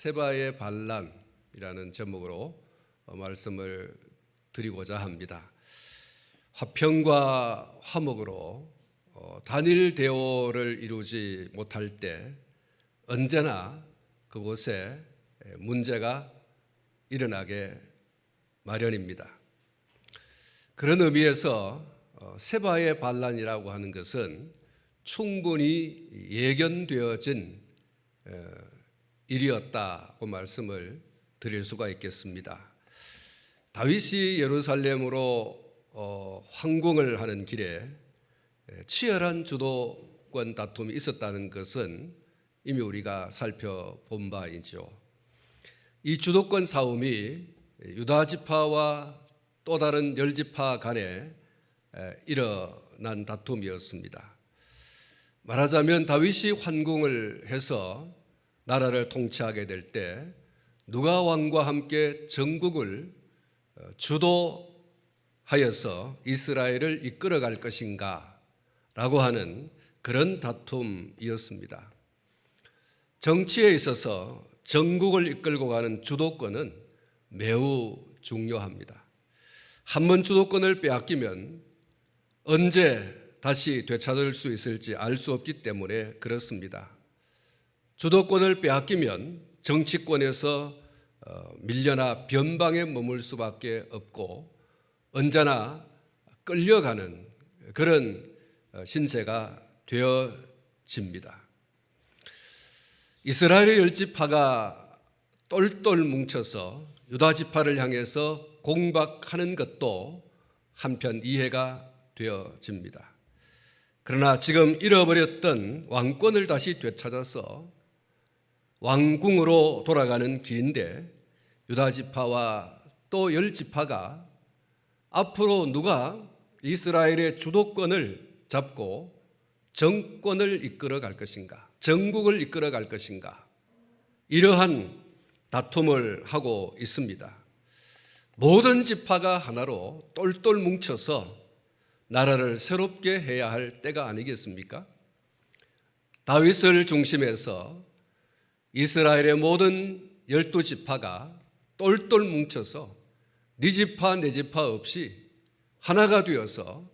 세바의 반란이라는 제목으로 말씀을 드리고자 합니다. 화평과 화목으로 단일 대오를 이루지 못할 때 언제나 그곳에 문제가 일어나게 마련입니다. 그런 의미에서 세바의 반란이라고 하는 것은 충분히 예견되어진 일이었다고 말씀을 드릴 수가 있겠습니다. 다윗이 예루살렘으로 황궁을 하는 길에 치열한 주도권 다툼이 있었다는 것은 이미 우리가 살펴본 바이죠. 이 주도권 싸움이 유다 지파와 또 다른 열 지파 간에 일어난 다툼이었습니다. 말하자면 다윗이 환궁을 해서 나라를 통치하게 될 때 누가 왕과 함께 전국을 주도하여서 이스라엘을 이끌어갈 것인가 라고 하는 그런 다툼이었습니다. 정치에 있어서 전국을 이끌고 가는 주도권은 매우 중요합니다. 한번 주도권을 빼앗기면 언제 다시 되찾을 수 있을지 알 수 없기 때문에 그렇습니다. 주도권을 빼앗기면 정치권에서 밀려나 변방에 머물 수밖에 없고 언제나 끌려가는 그런 신세가 되어집니다. 이스라엘의 열 지파가 똘똘 뭉쳐서 유다 지파를 향해서 공박하는 것도 한편 이해가 되어집니다. 그러나 지금 잃어버렸던 왕권을 다시 되찾아서 왕궁으로 돌아가는 길인데 유다 지파와 또 열 지파가 앞으로 누가 이스라엘의 주도권을 잡고 정권을 이끌어 갈 것인가, 전국을 이끌어 갈 것인가, 이러한 다툼을 하고 있습니다. 모든 지파가 하나로 똘똘 뭉쳐서 나라를 새롭게 해야 할 때가 아니겠습니까? 다윗을 중심해서 이스라엘의 모든 12지파가 똘똘 뭉쳐서 네 지파 내 지파 없이 하나가 되어서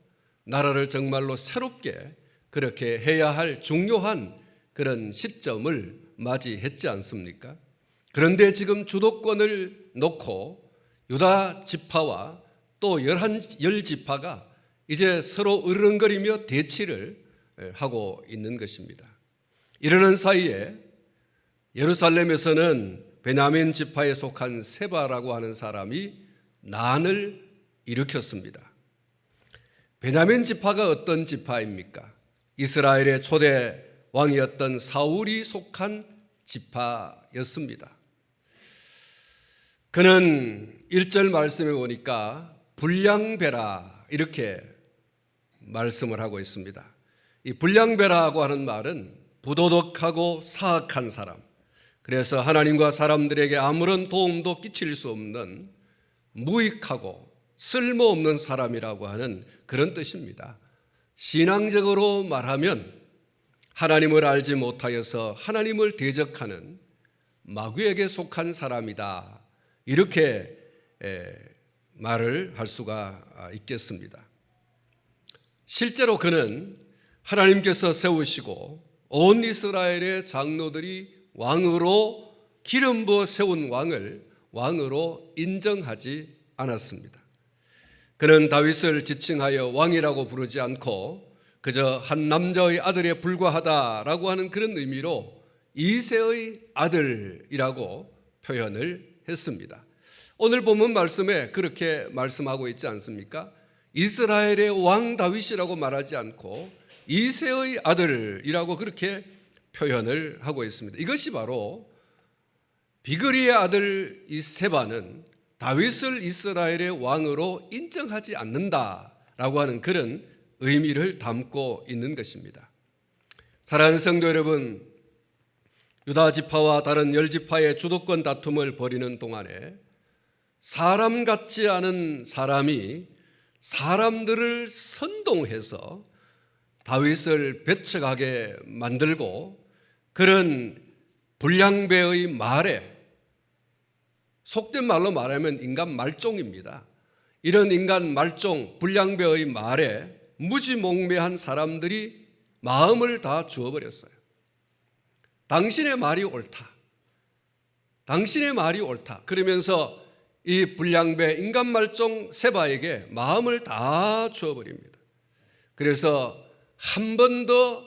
나라를 정말로 새롭게 그렇게 해야 할 중요한 그런 시점을 맞이했지 않습니까? 그런데 지금 주도권을 놓고 유다 지파와 또 10지파가 이제 서로 으르렁거리며 대치를 하고 있는 것입니다. 이러는 사이에 예루살렘에서는 베냐민 지파에 속한 세바라고 하는 사람이 난을 일으켰습니다. 베냐민 지파가 어떤 지파입니까? 이스라엘의 초대 왕이었던 사울이 속한 지파였습니다. 그는 1절 말씀에 보니까 불량배라 이렇게 말씀을 하고 있습니다. 이 불량배라고 하는 말은 부도덕하고 사악한 사람, 그래서 하나님과 사람들에게 아무런 도움도 끼칠 수 없는 무익하고 쓸모없는 사람이라고 하는 그런 뜻입니다. 신앙적으로 말하면 하나님을 알지 못하여서 하나님을 대적하는 마귀에게 속한 사람이다, 이렇게 말을 할 수가 있겠습니다. 실제로 그는 하나님께서 세우시고 온 이스라엘의 장로들이 왕으로 기름 부어 세운 왕을 왕으로 인정하지 않았습니다. 그는 다윗을 지칭하여 왕이라고 부르지 않고 그저 한 남자의 아들에 불과하다라고 하는 그런 의미로 이새의 아들이라고 표현을 했습니다. 오늘 본문 말씀에 그렇게 말씀하고 있지 않습니까? 이스라엘의 왕 다윗이라고 말하지 않고 이새의 아들이라고 그렇게 표현을 하고 있습니다. 이것이 바로 비그리의 아들 이 세바는 다윗을 이스라엘의 왕으로 인정하지 않는다라고 하는 그런 의미를 담고 있는 것입니다. 사랑하는 성도 여러분, 유다 지파와 다른 열 지파의 주도권 다툼을 벌이는 동안에 사람 같지 않은 사람이 사람들을 선동해서 다윗을 배척하게 만들고 그런 불량배의 말에 속된 말로 말하면 인간 말종입니다. 이런 인간 말종 불량배의 말에 무지몽매한 사람들이 마음을 다 주어버렸어요. 당신의 말이 옳다. 당신의 말이 옳다. 그러면서 이 불량배 인간 말종 세바에게 마음을 다 주어버립니다. 그래서 한 번 더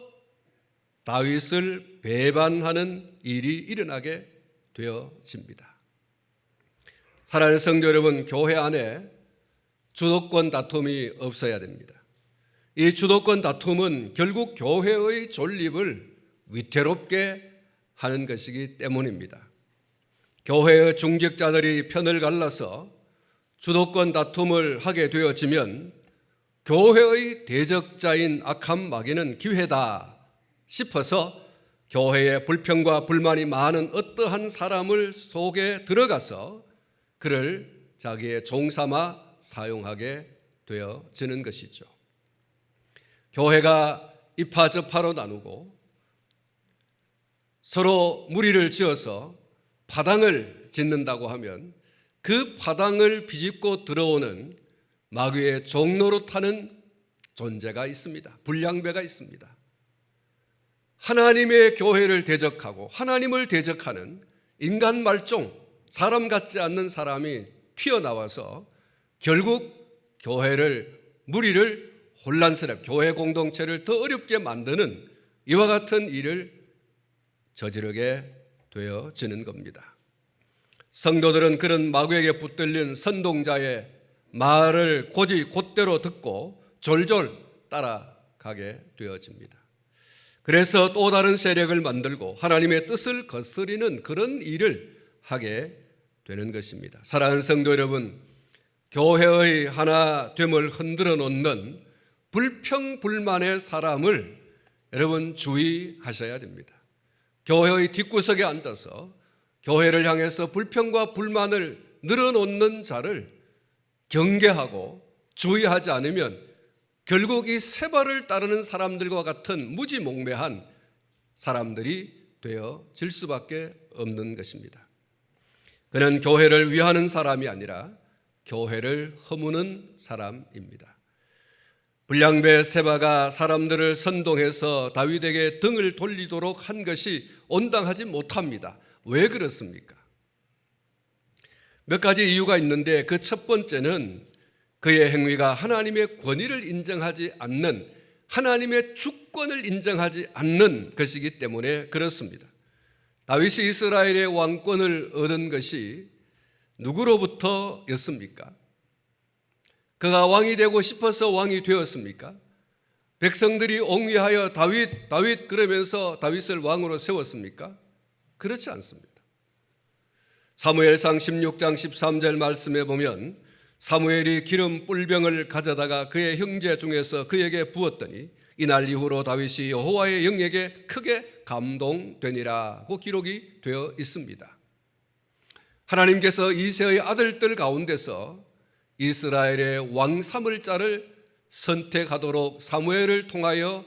다윗을 배반하는 일이 일어나게 되어집니다. 사랑하는 성도 여러분, 교회 안에 주도권 다툼이 없어야 됩니다. 이 주도권 다툼은 결국 교회의 존립을 위태롭게 하는 것이기 때문입니다. 교회의 중직자들이 편을 갈라서 주도권 다툼을 하게 되어지면 교회의 대적자인 악한 마귀는 기회다 싶어서 교회에 불평과 불만이 많은 어떠한 사람을 속에 들어가서 그를 자기의 종 삼아 사용하게 되어지는 것이죠. 교회가 이파저파로 나누고 서로 무리를 지어서 파당을 짓는다고 하면 그 파당을 비집고 들어오는 마귀의 종노릇하는 존재가 있습니다. 불량배가 있습니다. 하나님의 교회를 대적하고 하나님을 대적하는 인간 말종, 사람 같지 않는 사람이 튀어나와서 결국 교회를, 무리를 혼란스럽게, 교회 공동체를 더 어렵게 만드는 이와 같은 일을 저지르게 되어지는 겁니다. 성도들은 그런 마귀에게 붙들린 선동자의 말을 곧대로 듣고 졸졸 따라가게 되어집니다. 그래서 또 다른 세력을 만들고 하나님의 뜻을 거스리는 그런 일을 하게 되는 것입니다. 사랑하는 성도 여러분, 교회의 하나됨을 흔들어 놓는 불평불만의 사람을 여러분 주의하셔야 됩니다. 교회의 뒷구석에 앉아서 교회를 향해서 불평과 불만을 늘어놓는 자를 경계하고 주의하지 않으면 결국 이 세바를 따르는 사람들과 같은 무지몽매한 사람들이 되어질 수밖에 없는 것입니다. 그는 교회를 위하는 사람이 아니라 교회를 허무는 사람입니다. 불량배 세바가 사람들을 선동해서 다윗에게 등을 돌리도록 한 것이 온당하지 못합니다. 왜 그렇습니까? 몇 가지 이유가 있는데 그 첫 번째는 그의 행위가 하나님의 권위를 인정하지 않는, 하나님의 주권을 인정하지 않는 것이기 때문에 그렇습니다. 다윗이 이스라엘의 왕권을 얻은 것이 누구로부터였습니까? 그가 왕이 되고 싶어서 왕이 되었습니까? 백성들이 옹위하여 다윗 그러면서 다윗을 왕으로 세웠습니까? 그렇지 않습니다. 사무엘상 16장 13절 말씀에 보면 사무엘이 기름 뿔병을 가져다가 그의 형제 중에서 그에게 부었더니 이날 이후로 다윗이 여호와의 영에게 크게 감동되니라고 기록이 되어 있습니다. 하나님께서 이새의 아들들 가운데서 이스라엘의 왕 삼을 자를 선택하도록 사무엘을 통하여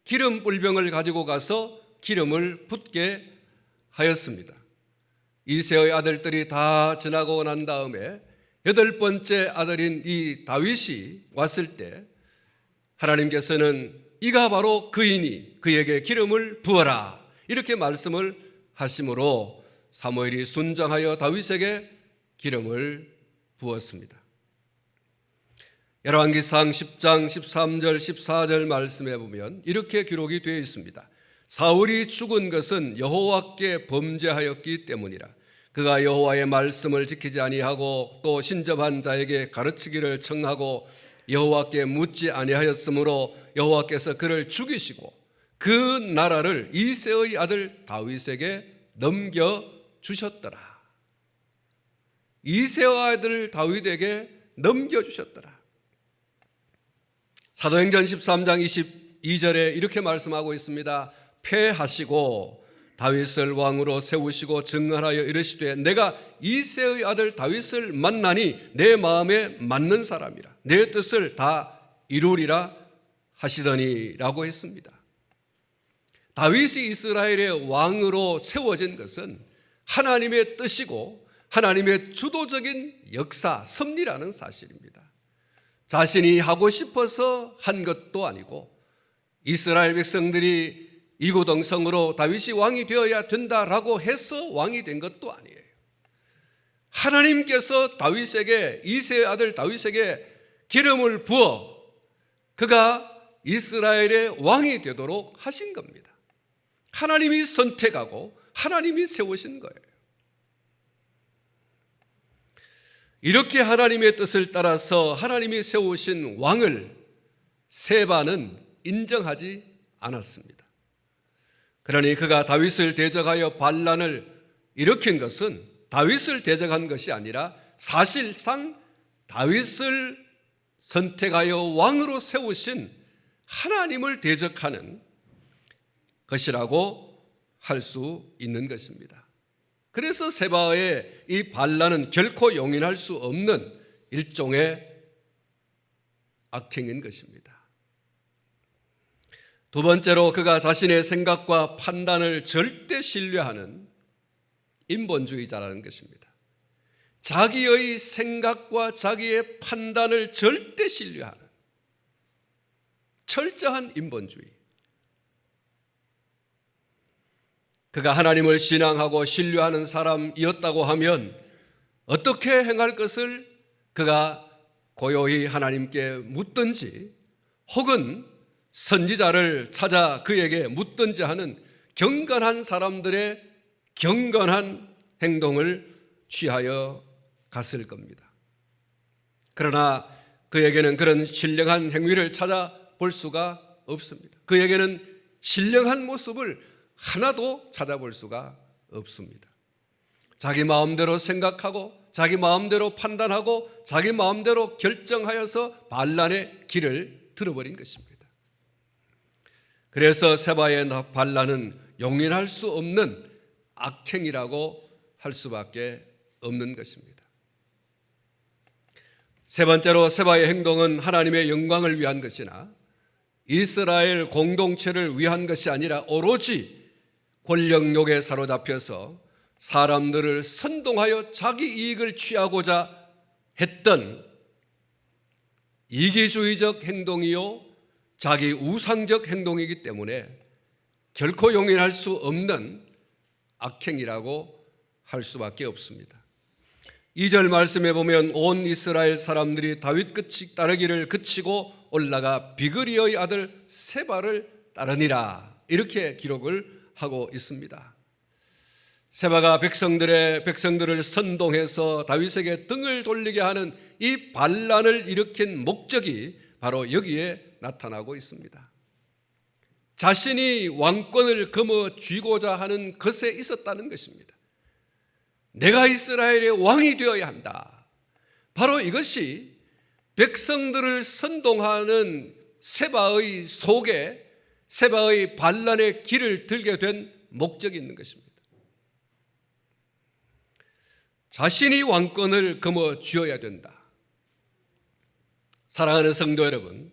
기름 뿔병을 가지고 가서 기름을 붓게 하였습니다. 이새의 아들들이 다 지나고 난 다음에 여덟 번째 아들인 이 다윗이 왔을 때 하나님께서는 이가 바로 그이니 그에게 기름을 부어라 이렇게 말씀을 하심으로 사무엘이 순종하여 다윗에게 기름을 부었습니다. 열왕기상 10장 13절 14절 말씀에 보면 이렇게 기록이 되어 있습니다. 사울이 죽은 것은 여호와께 범죄하였기 때문이라. 그가 여호와의 말씀을 지키지 아니하고 또 신접한 자에게 가르치기를 청하고 여호와께 묻지 아니하였으므로 여호와께서 그를 죽이시고 그 나라를 이새의 아들 다윗에게 넘겨주셨더라. 이새의 아들 다윗에게 넘겨주셨더라. 사도행전 13장 22절에 이렇게 말씀하고 있습니다. 패하시고 다윗을 왕으로 세우시고 증언하여 이르시되 내가 이새의 아들 다윗을 만나니 내 마음에 맞는 사람이라 내 뜻을 다 이루리라 하시더니라고 했습니다. 다윗이 이스라엘의 왕으로 세워진 것은 하나님의 뜻이고 하나님의 주도적인 역사, 섭리라는 사실입니다. 자신이 하고 싶어서 한 것도 아니고 이스라엘 백성들이 이구동성으로 다윗이 왕이 되어야 된다라고 해서 왕이 된 것도 아니에요. 하나님께서 다윗에게, 이새의 아들 다윗에게 기름을 부어 그가 이스라엘의 왕이 되도록 하신 겁니다. 하나님이 선택하고 하나님이 세우신 거예요. 이렇게 하나님의 뜻을 따라서 하나님이 세우신 왕을 세바는 인정하지 않았습니다. 그러니 그가 다윗을 대적하여 반란을 일으킨 것은 다윗을 대적한 것이 아니라 사실상 다윗을 선택하여 왕으로 세우신 하나님을 대적하는 것이라고 할 수 있는 것입니다. 그래서 세바의 이 반란은 결코 용인할 수 없는 일종의 악행인 것입니다. 두 번째로 그가 자신의 생각과 판단을 절대 신뢰하는 인본주의자라는 것입니다. 자기의 생각과 자기의 판단을 절대 신뢰하는 철저한 인본주의. 그가 하나님을 신앙하고 신뢰하는 사람이었다고 하면 어떻게 행할 것을 그가 고요히 하나님께 묻든지 혹은 선지자를 찾아 그에게 묻든지 하는 경건한 사람들의 경건한 행동을 취하여 갔을 겁니다. 그러나 그에게는 그런 신령한 행위를 찾아볼 수가 없습니다. 그에게는 신령한 모습을 하나도 찾아볼 수가 없습니다. 자기 마음대로 생각하고 자기 마음대로 판단하고 자기 마음대로 결정하여서 반란의 길을 들어버린 것입니다. 그래서 세바의 반란은 용인할 수 없는 악행이라고 할 수밖에 없는 것입니다. 세 번째로 세바의 행동은 하나님의 영광을 위한 것이나 이스라엘 공동체를 위한 것이 아니라 오로지 권력욕에 사로잡혀서 사람들을 선동하여 자기 이익을 취하고자 했던 이기주의적 행동이요 자기 우상적 행동이기 때문에 결코 용인할 수 없는 악행이라고 할 수밖에 없습니다. 2절 말씀에 보면 온 이스라엘 사람들이 다윗 따르기를 그치고 올라가 비그리의 아들 세바를 따르니라 이렇게 기록을 하고 있습니다. 세바가 백성들을 선동해서 다윗에게 등을 돌리게 하는 이 반란을 일으킨 목적이 바로 여기에 나타나고 있습니다. 자신이 왕권을 거머쥐고자 하는 것에 있었다는 것입니다. 내가 이스라엘의 왕이 되어야 한다. 바로 이것이 백성들을 선동하는 세바의 속에 세바의 반란의 길을 들게 된 목적이 있는 것입니다. 자신이 왕권을 거머쥐어야 된다. 사랑하는 성도 여러분,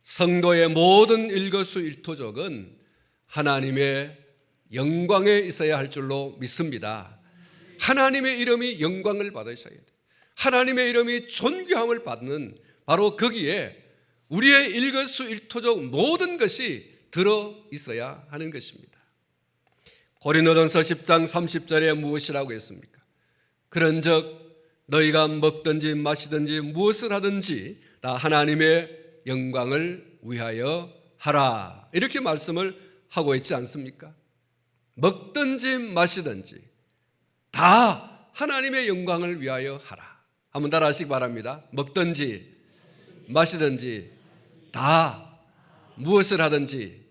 성도의 모든 일거수일투족은 하나님의 영광에 있어야 할 줄로 믿습니다. 하나님의 이름이 영광을 받으셔야 돼요. 하나님의 이름이 존귀함을 받는 바로 거기에 우리의 일거수일투족 모든 것이 들어 있어야 하는 것입니다. 고린도전서 10장 30절에 무엇이라고 했습니까? 그런즉 너희가 먹든지 마시든지 무엇을 하든지 다 하나님의 영광을 위하여 하라 이렇게 말씀을 하고 있지 않습니까? 먹든지 마시든지 다 하나님의 영광을 위하여 하라. 한번 따라 하시기 바랍니다. 먹든지 마시든지 다 무엇을 하든지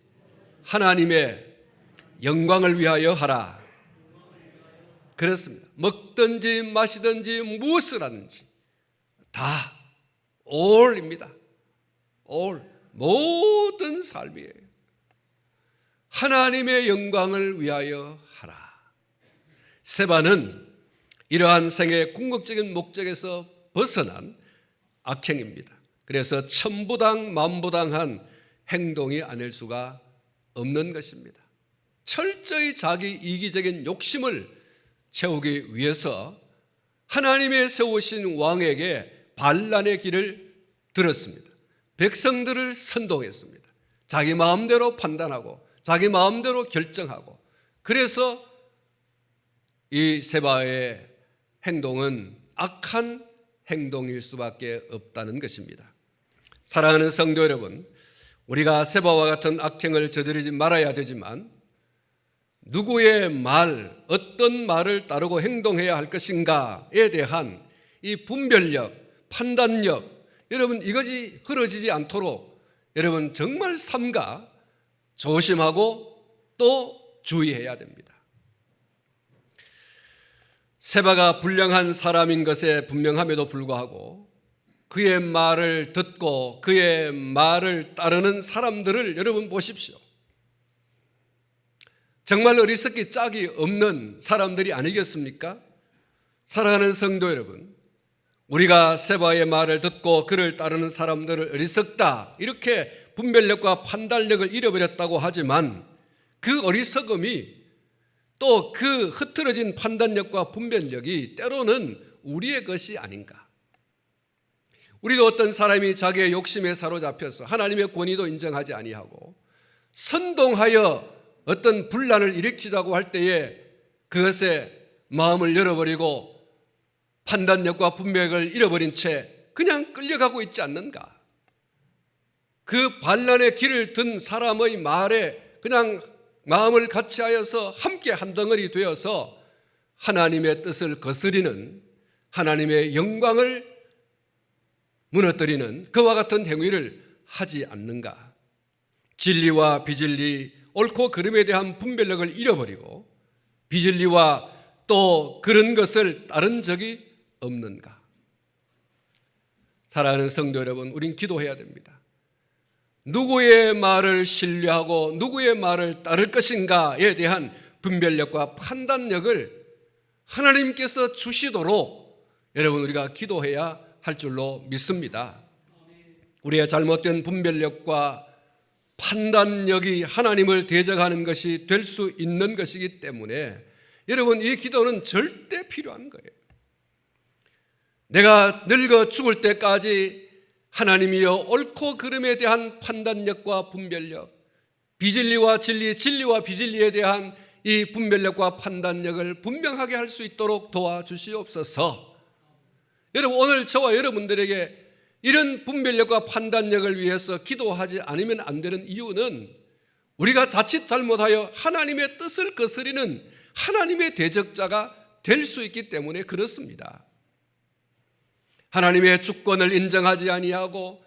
하나님의 영광을 위하여 하라. 그렇습니다. 먹든지 마시든지 무엇을 하든지 다 all입니다. all, 모든 삶이에요. 하나님의 영광을 위하여 하라. 세바는 이러한 생의 궁극적인 목적에서 벗어난 악행입니다. 그래서 천부당 만부당한 행동이 아닐 수가 없는 것입니다. 철저히 자기 이기적인 욕심을 채우기 위해서 하나님의 세우신 왕에게 반란의 길을 들었습니다. 백성들을 선동했습니다. 자기 마음대로 판단하고 자기 마음대로 결정하고, 그래서 이 세바의 행동은 악한 행동일 수밖에 없다는 것입니다. 사랑하는 성도 여러분, 우리가 세바와 같은 악행을 저지르지 말아야 되지만 누구의 말, 어떤 말을 따르고 행동해야 할 것인가에 대한 이 분별력, 판단력, 여러분 이것이 흐려지지 않도록 여러분 정말 삼가 조심하고 또 주의해야 됩니다. 세바가 불량한 사람인 것에 분명함에도 불구하고 그의 말을 듣고 그의 말을 따르는 사람들을 여러분 보십시오. 정말 어리석기 짝이 없는 사람들이 아니겠습니까? 사랑하는 성도 여러분, 우리가 세바의 말을 듣고 그를 따르는 사람들을 어리석다 이렇게 분별력과 판단력을 잃어버렸다고 하지만 그 어리석음이 또 그 흐트러진 판단력과 분별력이 때로는 우리의 것이 아닌가. 우리도 어떤 사람이 자기의 욕심에 사로잡혀서 하나님의 권위도 인정하지 아니하고 선동하여 어떤 분란을 일으키자고 할 때에 그것에 마음을 열어버리고 판단력과 분별력을 잃어버린 채 그냥 끌려가고 있지 않는가. 그 반란의 길을 든 사람의 말에 그냥 마음을 같이하여서 함께 한 덩어리 되어서 하나님의 뜻을 거스리는, 하나님의 영광을 무너뜨리는 그와 같은 행위를 하지 않는가. 진리와 비진리, 옳고 그름에 대한 분별력을 잃어버리고 비진리와 또 그런 것을 따른 적이 없는가. 사랑하는 성도 여러분, 우린 기도해야 됩니다. 누구의 말을 신뢰하고 누구의 말을 따를 것인가에 대한 분별력과 판단력을 하나님께서 주시도록 여러분 우리가 기도해야 할 줄로 믿습니다. 우리의 잘못된 분별력과 판단력이 하나님을 대적하는 것이 될 수 있는 것이기 때문에 여러분 이 기도는 절대 필요한 거예요. 내가 늙어 죽을 때까지 하나님이여 옳고 그름에 대한 판단력과 분별력, 비진리와 진리, 진리와 비진리에 대한 이 분별력과 판단력을 분명하게 할 수 있도록 도와주시옵소서. 여러분 오늘 저와 여러분들에게 이런 분별력과 판단력을 위해서 기도하지 않으면 안 되는 이유는 우리가 자칫 잘못하여 하나님의 뜻을 거스리는 하나님의 대적자가 될 수 있기 때문에 그렇습니다. 하나님의 주권을 인정하지 아니하고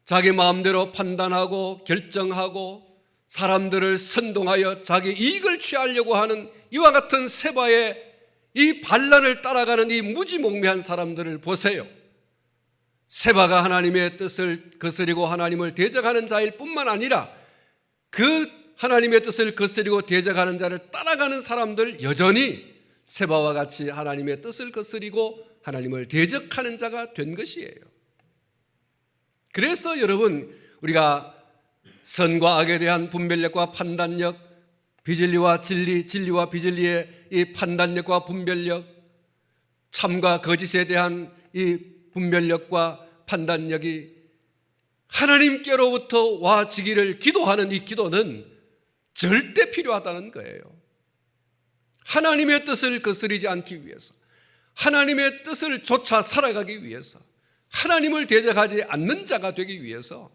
자기 마음대로 판단하고 결정하고 사람들을 선동하여 자기 이익을 취하려고 하는 이와 같은 세바의 이 반란을 따라가는 이 무지몽매한 사람들을 보세요. 세바가 하나님의 뜻을 거스리고 하나님을 대적하는 자일 뿐만 아니라 그 하나님의 뜻을 거스리고 대적하는 자를 따라가는 사람들 여전히 세바와 같이 하나님의 뜻을 거스리고 하나님을 대적하는 자가 된 것이에요. 그래서 여러분 우리가 선과 악에 대한 분별력과 판단력, 비진리와 진리, 진리와 비진리의 이 판단력과 분별력, 참과 거짓에 대한 이 분별력과 판단력이 하나님께로부터 와지기를 기도하는 이 기도는 절대 필요하다는 거예요. 하나님의 뜻을 거스리지 않기 위해서, 하나님의 뜻을 쫓아 살아가기 위해서, 하나님을 대적하지 않는 자가 되기 위해서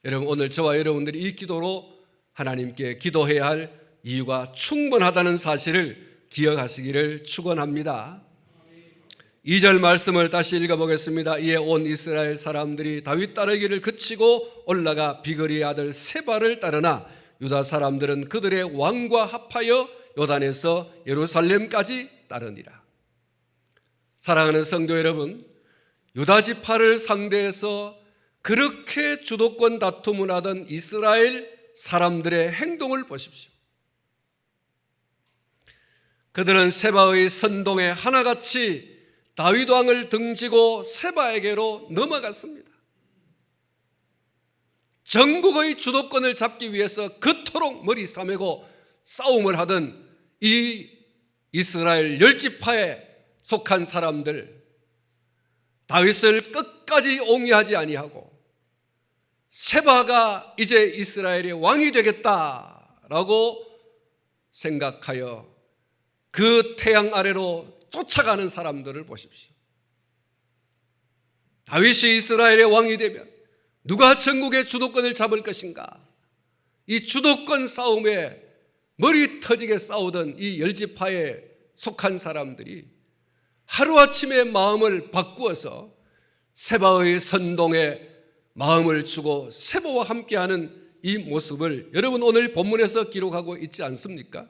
여러분 오늘 저와 여러분들이 이 기도로 하나님께 기도해야 할 이유가 충분하다는 사실을 기억하시기를 축원합니다. 2절 말씀을 다시 읽어보겠습니다. 이에 온 이스라엘 사람들이 다윗 따르기를 그치고 올라가 비그리의 아들 세바를 따르나 유다 사람들은 그들의 왕과 합하여 요단에서 예루살렘까지 따르니라. 사랑하는 성도 여러분, 유다 지파를 상대해서 그렇게 주도권 다툼을 하던 이스라엘 사람들의 행동을 보십시오. 그들은 세바의 선동에 하나같이 다윗 왕을 등지고 세바에게로 넘어갔습니다. 전국의 주도권을 잡기 위해서 그토록 머리 싸매고 싸움을 하던 이 이스라엘 10지파에 속한 사람들, 다윗을 끝까지 옹이하지 아니하고 세바가 이제 이스라엘의 왕이 되겠다라고 생각하여 그 태양 아래로 쫓아가는 사람들을 보십시오. 다윗이 이스라엘의 왕이 되면 누가 전국의 주도권을 잡을 것인가? 이 주도권 싸움에 머리 터지게 싸우던 이 열지파에 속한 사람들이 하루아침에 마음을 바꾸어서 세바의 선동에 마음을 주고 세바와 함께하는 이 모습을 여러분 오늘 본문에서 기록하고 있지 않습니까?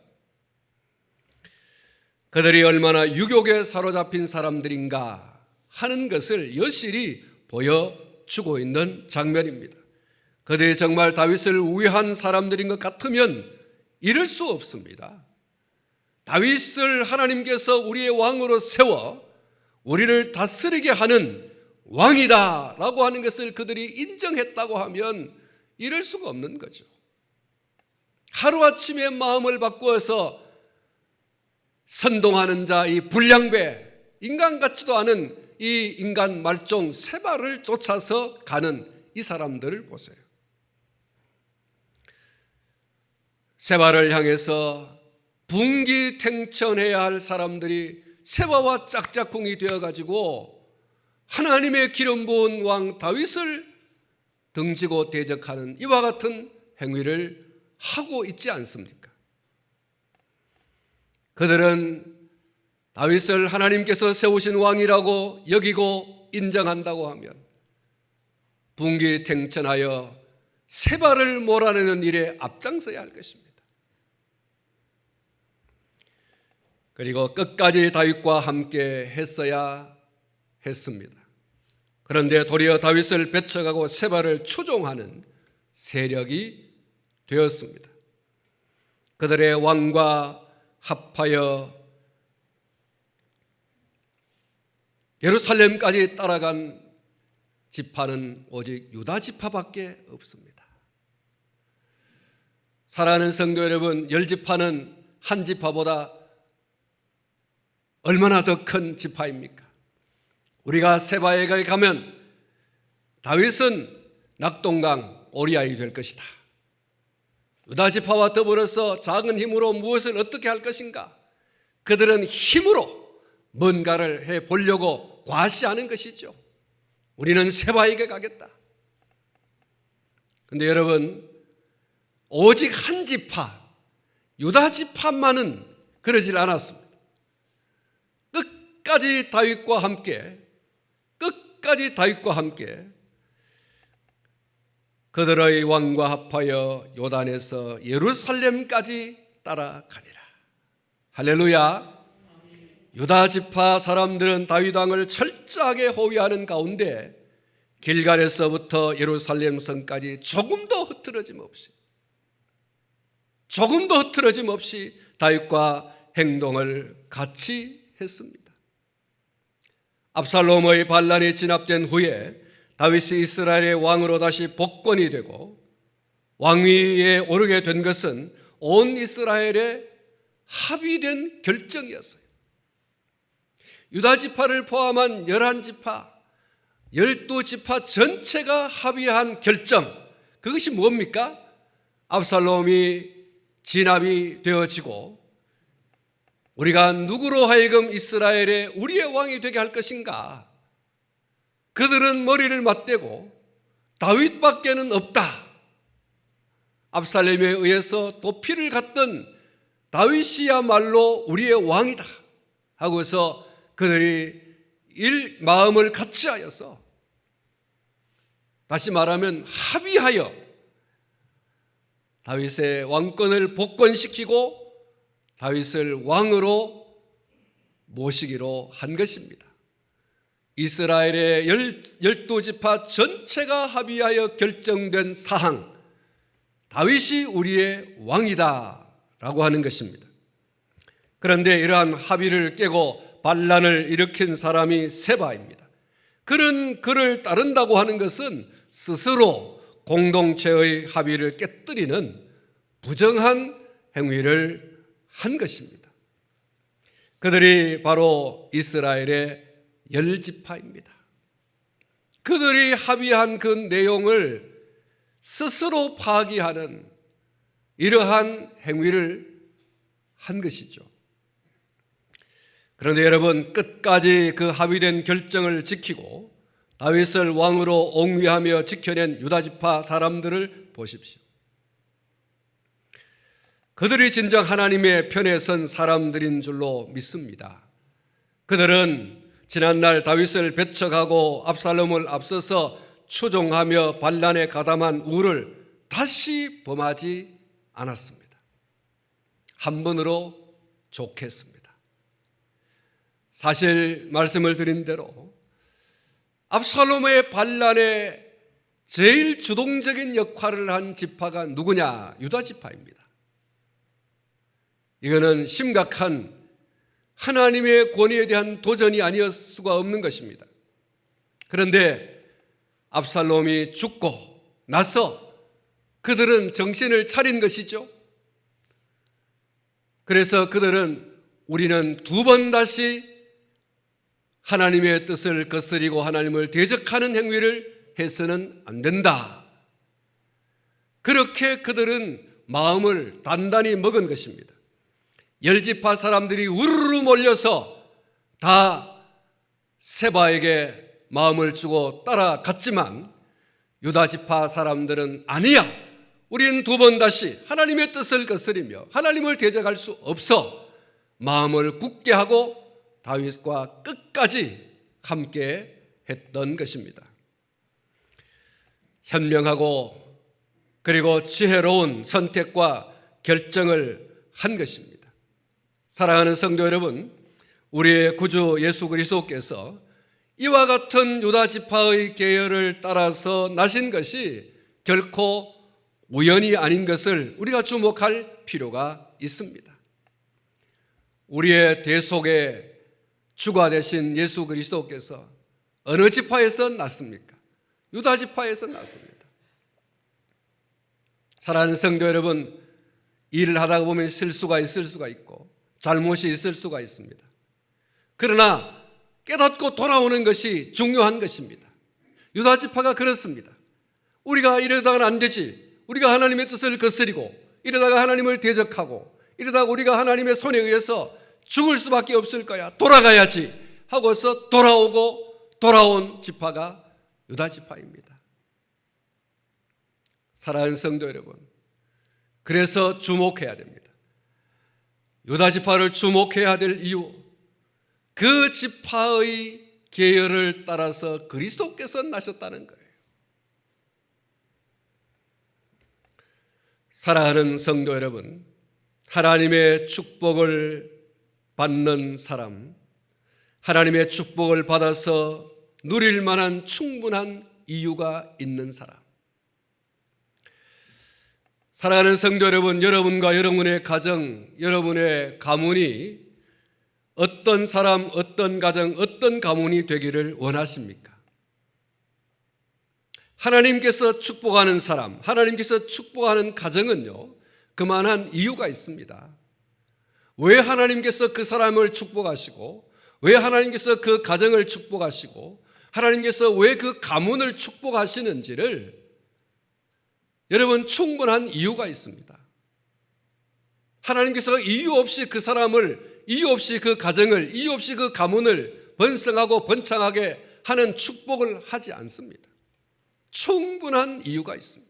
그들이 얼마나 유욕에 사로잡힌 사람들인가 하는 것을 여실히 보여주고 있는 장면입니다. 그들이 정말 다윗을 우회한 사람들인 것 같으면 이럴 수 없습니다. 다윗을 하나님께서 우리의 왕으로 세워 우리를 다스리게 하는 왕이다 라고 하는 것을 그들이 인정했다고 하면 이럴 수가 없는 거죠. 하루아침에 마음을 바꾸어서 선동하는 자, 이 불량배, 인간 같지도 않은 이 인간 말종 세바를 쫓아서 가는 이 사람들을 보세요. 세바를 향해서 분기탱천해야 할 사람들이 세바와 짝짝꿍이 되어가지고 하나님의 기름 부은 왕 다윗을 등지고 대적하는 이와 같은 행위를 하고 있지 않습니까? 그들은 다윗을 하나님께서 세우신 왕이라고 여기고 인정한다고 하면 분기탱천하여 세바를 몰아내는 일에 앞장서야 할 것입니다. 그리고 끝까지 다윗과 함께 했어야 했습니다. 그런데 도리어 다윗을 뺏어가고 세바를 추종하는 세력이 되었습니다. 그들의 왕과 합하여 예루살렘까지 따라간 지파는 오직 유다 지파밖에 없습니다. 사랑하는 성도 여러분, 열 지파는 한 지파보다 얼마나 더 큰 지파입니까? 우리가 세바에 가면 다윗은 낙동강 오리아이 될 것이다. 유다 지파와 더불어서 작은 힘으로 무엇을 어떻게 할 것인가? 그들은 힘으로 뭔가를 해보려고 과시하는 것이죠. 우리는 세바에게 가겠다. 그런데 여러분, 오직 한 지파, 유다 지파만은 그러질 않았습니다. 끝까지 다윗과 함께 그들의 왕과 합하여 요단에서 예루살렘까지 따라가니라. 할렐루야. 유다 지파 사람들은 다윗 왕을 철저하게 호위하는 가운데 길갈에서부터 예루살렘 성까지 조금도 흐트러짐 없이 다윗과 행동을 같이 했습니다. 압살롬의 반란이 진압된 후에 다윗이 이스라엘의 왕으로 다시 복권이 되고 왕위에 오르게 된 것은 온 이스라엘의 합의된 결정이었어요. 유다 지파를 포함한 11지파, 12지파 전체가 합의한 결정, 그것이 뭡니까? 압살롬이 진압이 되어지고 우리가 누구로 하여금 이스라엘의 우리의 왕이 되게 할 것인가? 그들은 머리를 맞대고 다윗밖에는 없다. 압살롬에 의해서 도피를 갔던 다윗이야말로 우리의 왕이다 하고서 그들이 마음을 같이하여서, 다시 말하면 합의하여 다윗의 왕권을 복권시키고 다윗을 왕으로 모시기로 한 것입니다. 이스라엘의 12지파 전체가 합의하여 결정된 사항, 다윗이 우리의 왕이다 라고 하는 것입니다. 그런데 이러한 합의를 깨고 반란을 일으킨 사람이 세바입니다. 그는 그를 따른다고 하는 것은 스스로 공동체의 합의를 깨뜨리는 부정한 행위를 한 것입니다. 그들이 바로 이스라엘의 10지파입니다. 그들이 합의한 그 내용을 스스로 파기하는 이러한 행위를 한 것이죠. 그런데 여러분, 끝까지 그 합의된 결정을 지키고 다윗을 왕으로 옹위하며 지켜낸 유다지파 사람들을 보십시오. 그들이 진정 하나님의 편에 선 사람들인 줄로 믿습니다. 그들은 지난날 다윗을 배척하고 압살롬을 앞서서 추종하며 반란에 가담한 우를 다시 범하지 않았습니다. 한 번으로 좋겠습니다. 사실 말씀을 드린 대로 압살롬의 반란에 제일 주동적인 역할을 한 지파가 누구냐? 유다 지파입니다. 이거는 심각한 하나님의 권위에 대한 도전이 아니었을 수가 없는 것입니다. 그런데 압살롬이 죽고 나서 그들은 정신을 차린 것이죠. 그래서 그들은 우리는 두 번 다시 하나님의 뜻을 거스리고 하나님을 대적하는 행위를 해서는 안 된다. 그렇게 그들은 마음을 단단히 먹은 것입니다. 10지파 사람들이 우르르 몰려서 다 세바에게 마음을 주고 따라갔지만 유다지파 사람들은 아니야, 우리는 두 번 다시 하나님의 뜻을 거스리며 하나님을 대적할 수 없어 마음을 굳게 하고 다윗과 끝까지 함께 했던 것입니다. 현명하고 그리고 지혜로운 선택과 결정을 한 것입니다. 사랑하는 성도 여러분, 우리의 구주 예수 그리스도께서 이와 같은 유다 지파의 계열을 따라서 나신 것이 결코 우연이 아닌 것을 우리가 주목할 필요가 있습니다. 우리의 대속의 주가 되신 예수 그리스도께서 어느 지파에서 났습니까? 유다 지파에서 났습니다. 사랑하는 성도 여러분, 일을 하다 보면 실수가 있을 수가 있고 잘못이 있을 수가 있습니다. 그러나 깨닫고 돌아오는 것이 중요한 것입니다. 유다 지파가 그렇습니다. 우리가 이러다가는 안 되지, 우리가 하나님의 뜻을 거스리고 이러다가 하나님을 대적하고 이러다가 우리가 하나님의 손에 의해서 죽을 수밖에 없을 거야, 돌아가야지 하고서 돌아온 지파가 유다 지파입니다. 사랑하는 성도 여러분, 그래서 주목해야 됩니다. 유다 지파를 주목해야 될 이유, 그 지파의 계열을 따라서 그리스도께서 나셨다는 거예요. 사랑하는 성도 여러분, 하나님의 축복을 받는 사람, 하나님의 축복을 받아서 누릴 만한 충분한 이유가 있는 사람. 사랑하는 성도 여러분, 여러분과 여러분의 가정, 여러분의 가문이 어떤 사람, 어떤 가정, 어떤 가문이 되기를 원하십니까? 하나님께서 축복하는 사람, 하나님께서 축복하는 가정은요, 그만한 이유가 있습니다. 왜 하나님께서 그 사람을 축복하시고, 왜 하나님께서 그 가정을 축복하시고, 하나님께서 왜 그 가문을 축복하시는지를 여러분 충분한 이유가 있습니다. 하나님께서 이유 없이 그 사람을, 이유 없이 그 가정을, 이유 없이 그 가문을 번성하고 번창하게 하는 축복을 하지 않습니다. 충분한 이유가 있습니다.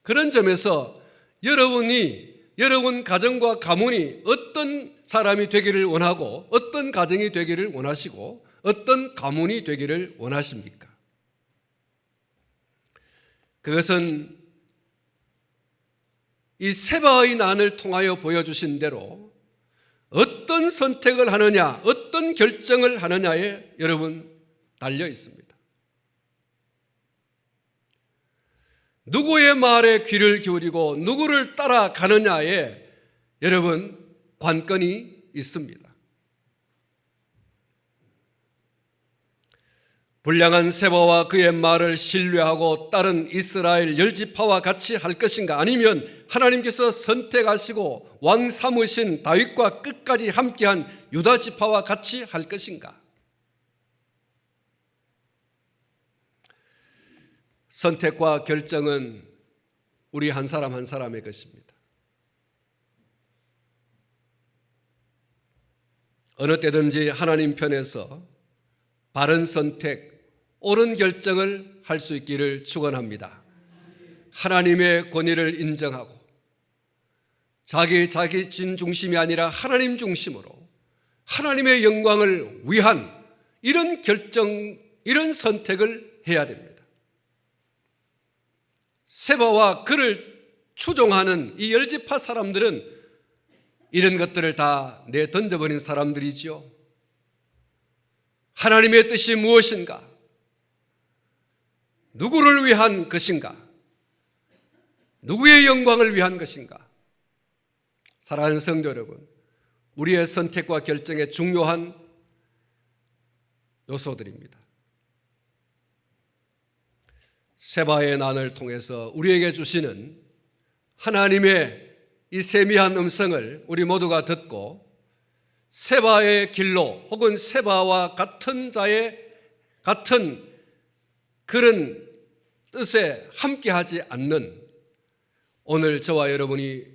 그런 점에서 여러분 가정과 가문이 어떤 사람이 되기를 원하고 어떤 가정이 되기를 원하시고 어떤 가문이 되기를 원하십니까? 그것은 이 세바의 난을 통하여 보여주신 대로 어떤 선택을 하느냐, 어떤 결정을 하느냐에 여러분 달려 있습니다. 누구의 말에 귀를 기울이고 누구를 따라가느냐에 여러분 관건이 있습니다. 불량한 세바와 그의 말을 신뢰하고 따른 이스라엘 10지파와 같이 할 것인가, 아니면 하나님께서 선택하시고 왕 삼으신 다윗과 끝까지 함께한 유다 지파와 같이 할 것인가? 선택과 결정은 우리 한 사람 한 사람의 것입니다. 어느 때든지 하나님 편에서 바른 선택, 옳은 결정을 할 수 있기를 축원합니다. 하나님의 권위를 인정하고 자기 중심이 아니라 하나님 중심으로 하나님의 영광을 위한 이런 결정, 이런 선택을 해야 됩니다. 세바와 그를 추종하는 이 열지파 사람들은 이런 것들을 다 내던져버린 사람들이지요. 하나님의 뜻이 무엇인가? 누구를 위한 것인가? 누구의 영광을 위한 것인가? 사랑하는 성도 여러분, 우리의 선택과 결정의 중요한 요소들입니다. 세바의 난을 통해서 우리에게 주시는 하나님의 이 세미한 음성을 우리 모두가 듣고 세바의 길로 혹은 세바와 같은 자의 같은 그런 뜻에 함께하지 않는 오늘 저와 여러분이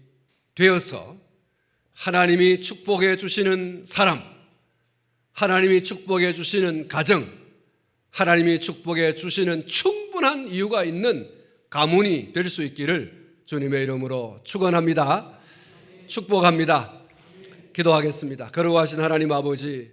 되어서 하나님이 축복해 주시는 사람, 하나님이 축복해 주시는 가정, 하나님이 축복해 주시는 충분한 이유가 있는 가문이 될 수 있기를 주님의 이름으로 축원합니다. 축복합니다. 기도하겠습니다. 거룩하신 하나님 아버지,